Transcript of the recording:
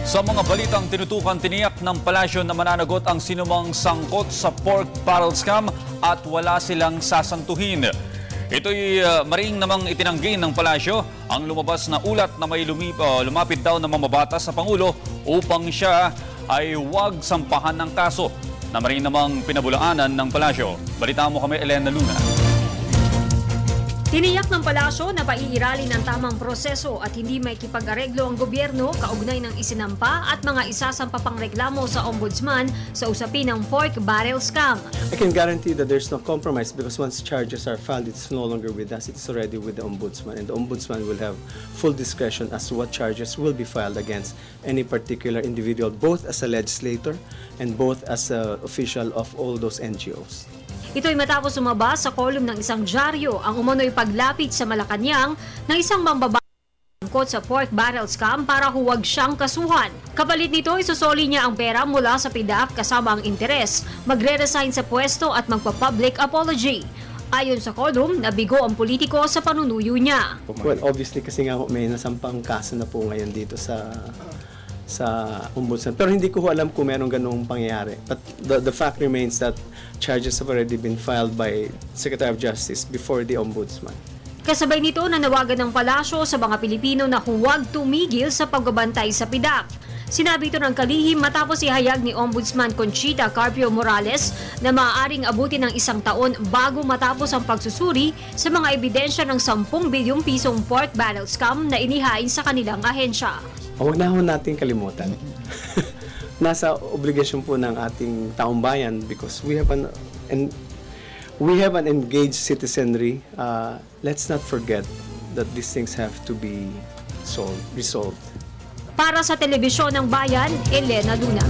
Sa mga balitang tinutukan, tiniyak ng palasyo na mananagot ang sinumang sangkot sa pork barrel scam at wala silang sasantuhin. Ito'y maring namang itinanggi ng palasyo ang lumabas na ulat na may lumapit daw na mamabatas sa Pangulo upang siya ay huwag sampahan ng kaso na maring namang pinabulaanan ng palasyo. Balitaan mo kami, Elena Luna. Tiniyak ng palasyo na paiiralin ang tamang proseso at hindi may kipag-areglo ang gobyerno kaugnay ng isinampa at mga isasampa pang reklamo sa ombudsman sa usapin ng pork barrel scam. I can guarantee that there's no compromise because once charges are filed, it's no longer with us, it's already with the ombudsman, and the ombudsman will have full discretion as to what charges will be filed against any particular individual, both as a legislator and both as an official of all those NGOs. Ito'y matapos sumabas sa kolum ng isang dyaryo ang umano'y paglapit sa Malacanang ng isang mambabae sa pork barrel scam para huwag siyang kasuhan. Kapalit nito, isusoli niya ang pera mula sa PDAP kasama ang interes, magre-resign sa pwesto at magpa-public apology. Ayon sa kolum, nabigo ang politiko sa panunuyo niya. Well, obviously kasi nga may nasampang kaso na po ngayon dito sa ombudsman. Pero hindi ko alam kung merong ganung pangyayari. But the fact remains that charges have already been filed by Secretary of Justice before the ombudsman. Kasabay nito, nanawagan ng palasyo sa mga Pilipino na huwag tumigil sa pagbabantay sa PDAP. Sinabi ito ng kalihim matapos ihayag ni Ombudsman Conchita Carpio Morales na maaaring abutin ng 1 taon bago matapos ang pagsusuri sa mga ebidensya ng 10 bilyong pisong pork barrel scam na inihain sa kanilang ahensya. Huwag na ho natin kalimutan. Nasa obligasyon po ng ating taong bayan because we have an engaged citizenry. Let's not forget that these things have to be resolved. Para sa Telebisyon ng Bayan, Elena Luna.